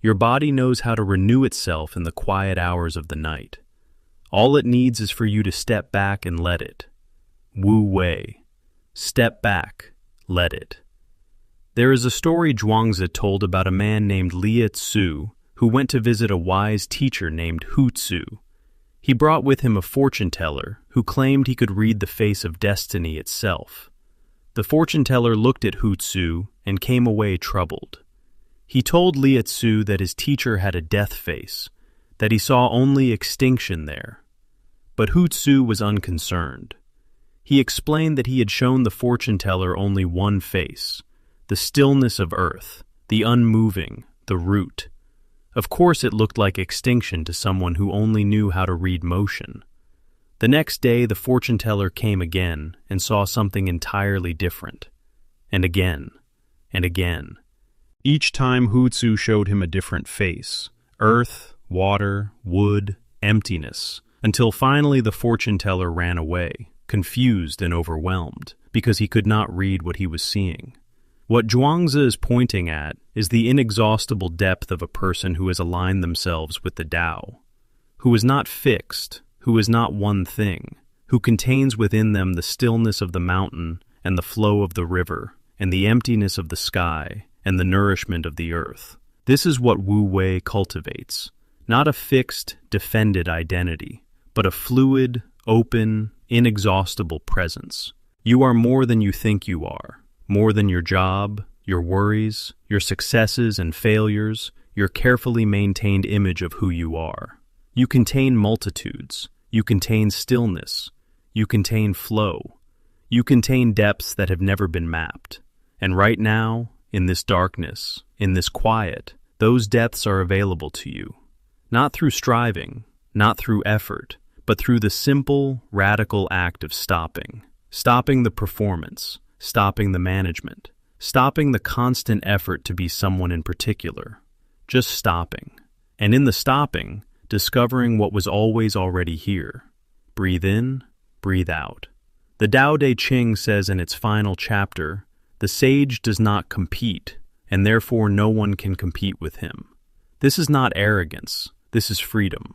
Your body knows how to renew itself in the quiet hours of the night. All it needs is for you to step back and let it. Wu Wei. Step back, let it. There is a story Zhuangzi told about a man named Lie Tzu who went to visit a wise teacher named Hu Tzu. He brought with him a fortune-teller who claimed he could read the face of destiny itself. The fortune-teller looked at Hu Tzu and came away troubled. He told Lie Tzu that his teacher had a death face, that he saw only extinction there. But Hu Tzu was unconcerned. He explained that he had shown the fortune-teller only one face, the stillness of earth, the unmoving, the root. Of course it looked like extinction to someone who only knew how to read motion. The next day the fortune-teller came again and saw something entirely different. And again, and again. Each time Hu Tzu showed him a different face, earth, water, wood, emptiness, until finally the fortune-teller ran away, confused and overwhelmed, because he could not read what he was seeing. What Zhuangzi is pointing at is the inexhaustible depth of a person who has aligned themselves with the Tao, who is not fixed, who is not one thing, who contains within them the stillness of the mountain and the flow of the river and the emptiness of the sky and the nourishment of the earth. This is what Wu Wei cultivates, not a fixed, defended identity, but a fluid, open, inexhaustible presence. You are more than you think you are. More than your job, your worries, your successes and failures, your carefully maintained image of who you are. You contain multitudes. You contain stillness. You contain flow. You contain depths that have never been mapped. And right now, in this darkness, in this quiet, those depths are available to you. Not through striving, not through effort, but through the simple, radical act of stopping. Stopping the performance. Stopping the management, stopping the constant effort to be someone in particular, just stopping. And in the stopping, discovering what was always already here. Breathe in, breathe out. The Tao Te Ching says in its final chapter, the sage does not compete, and therefore no one can compete with him. This is not arrogance, this is freedom.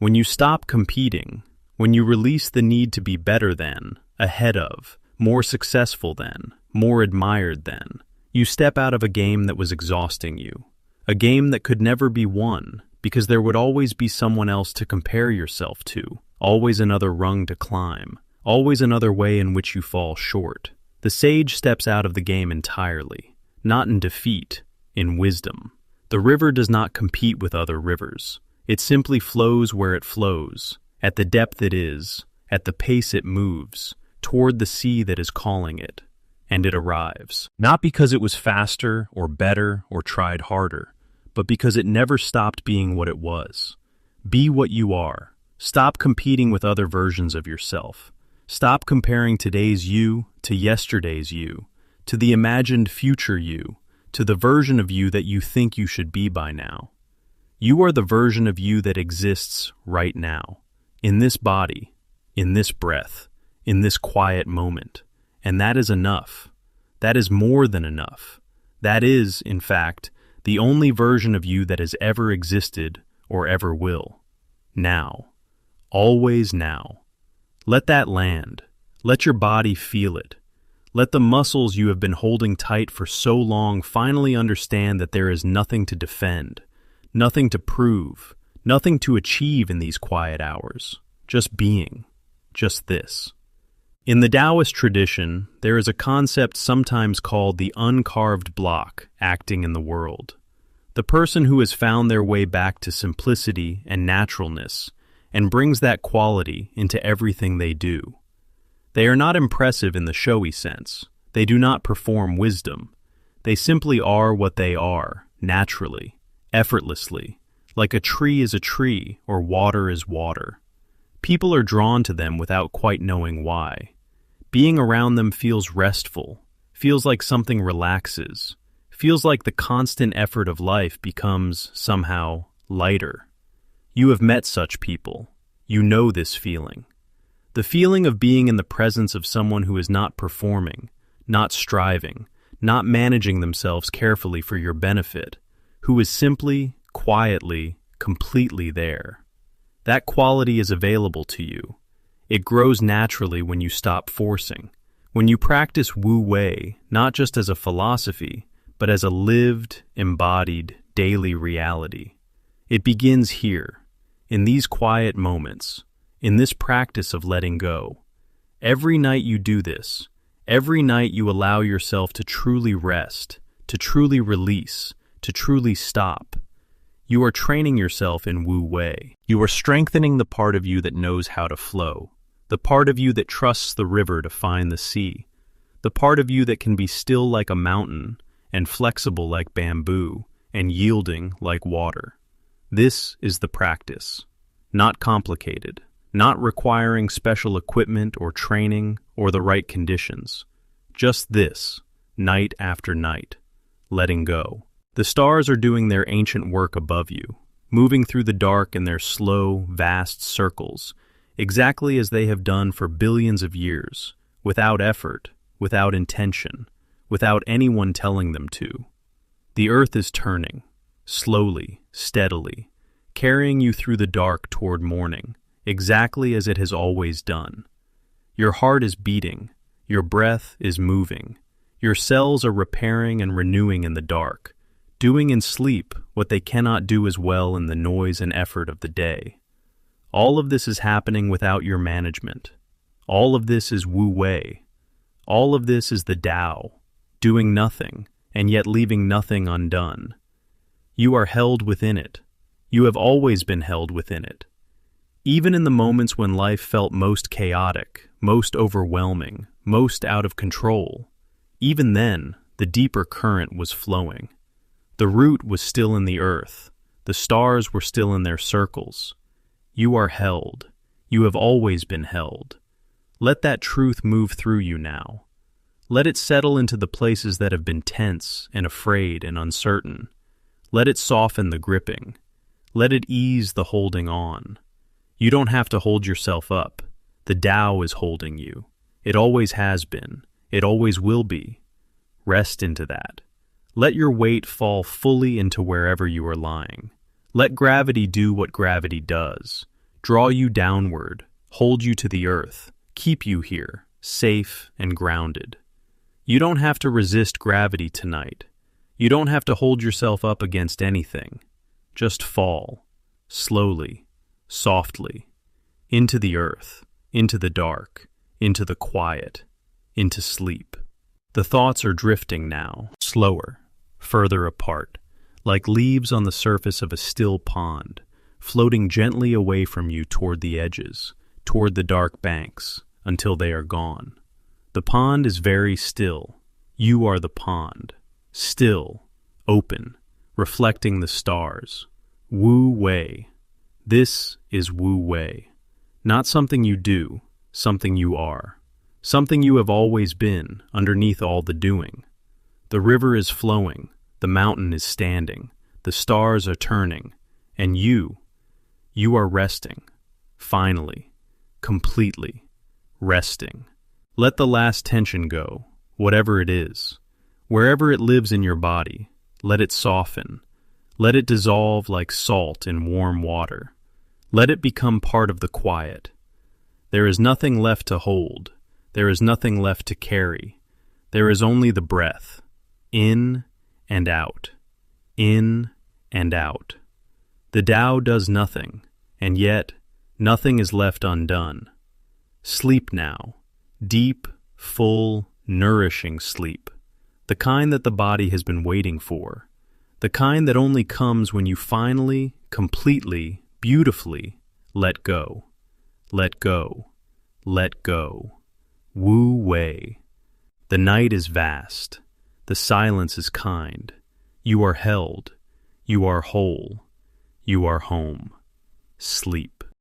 When you stop competing, when you release the need to be better than, ahead of, more successful than, more admired than, you step out of a game that was exhausting you, a game that could never be won because there would always be someone else to compare yourself to, always another rung to climb, always another way in which you fall short. The sage steps out of the game entirely, not in defeat, in wisdom. The river does not compete with other rivers. It simply flows where it flows, at the depth it is, at the pace it moves, toward the sea that is calling it, and it arrives. Not because it was faster or better or tried harder, but because it never stopped being what it was. Be what you are. Stop competing with other versions of yourself. Stop comparing today's you to yesterday's you, to the imagined future you, to the version of you that you think you should be by now. You are the version of you that exists right now, in this body, in this breath, in this quiet moment. And that is enough. That is more than enough. That is, in fact, the only version of you that has ever existed or ever will. Now. Always now. Let that land. Let your body feel it. Let the muscles you have been holding tight for so long finally understand that there is nothing to defend, nothing to prove, nothing to achieve in these quiet hours. Just being. Just this. In the Taoist tradition, there is a concept sometimes called the uncarved block acting in the world. The person who has found their way back to simplicity and naturalness and brings that quality into everything they do. They are not impressive in the showy sense. They do not perform wisdom. They simply are what they are, naturally, effortlessly, like a tree is a tree or water is water. People are drawn to them without quite knowing why. Being around them feels restful, feels like something relaxes, feels like the constant effort of life becomes, somehow, lighter. You have met such people. You know this feeling. The feeling of being in the presence of someone who is not performing, not striving, not managing themselves carefully for your benefit, who is simply, quietly, completely there. That quality is available to you. It grows naturally when you stop forcing. When you practice Wu Wei, not just as a philosophy, but as a lived, embodied, daily reality. It begins here, in these quiet moments, in this practice of letting go. Every night you do this, every night you allow yourself to truly rest, to truly release, to truly stop. You are training yourself in Wu Wei. You are strengthening the part of you that knows how to flow, the part of you that trusts the river to find the sea, the part of you that can be still like a mountain and flexible like bamboo and yielding like water. This is the practice, not complicated, not requiring special equipment or training or the right conditions. Just this, night after night, letting go. The stars are doing their ancient work above you, moving through the dark in their slow, vast circles, exactly as they have done for billions of years, without effort, without intention, without anyone telling them to. The earth is turning, slowly, steadily, carrying you through the dark toward morning, exactly as it has always done. Your heart is beating, your breath is moving, your cells are repairing and renewing in the dark, doing in sleep what they cannot do as well in the noise and effort of the day. All of this is happening without your management. All of this is Wu Wei. All of this is the Tao, doing nothing and yet leaving nothing undone. You are held within it. You have always been held within it. Even in the moments when life felt most chaotic, most overwhelming, most out of control, even then, the deeper current was flowing. The root was still in the earth. The stars were still in their circles. You are held. You have always been held. Let that truth move through you now. Let it settle into the places that have been tense and afraid and uncertain. Let it soften the gripping. Let it ease the holding on. You don't have to hold yourself up. The Tao is holding you. It always has been. It always will be. Rest into that. Let your weight fall fully into wherever you are lying. Let gravity do what gravity does. Draw you downward, hold you to the earth, keep you here, safe and grounded. You don't have to resist gravity tonight. You don't have to hold yourself up against anything. Just fall, slowly, softly, into the earth, into the dark, into the quiet, into sleep. The thoughts are drifting now, slower, further apart, like leaves on the surface of a still pond, floating gently away from you toward the edges, toward the dark banks, until they are gone. The pond is very still. You are the pond, still, open, reflecting the stars. Wu Wei. This is Wu Wei. Not something you do, something you are. Something you have always been, underneath all the doing. The river is flowing, the mountain is standing, the stars are turning, and you are resting, finally, completely, resting. Let the last tension go, whatever it is. Wherever it lives in your body, let it soften. Let it dissolve like salt in warm water. Let it become part of the quiet. There is nothing left to hold. There is nothing left to carry. There is only the breath, in and out, in and out. The Tao does nothing, and yet nothing is left undone. Sleep now, deep, full, nourishing sleep, the kind that the body has been waiting for, the kind that only comes when you finally, completely, beautifully let go, let go, let go. Wu Wei. The night is vast. The silence is kind. You are held. You are whole. You are home. Sleep.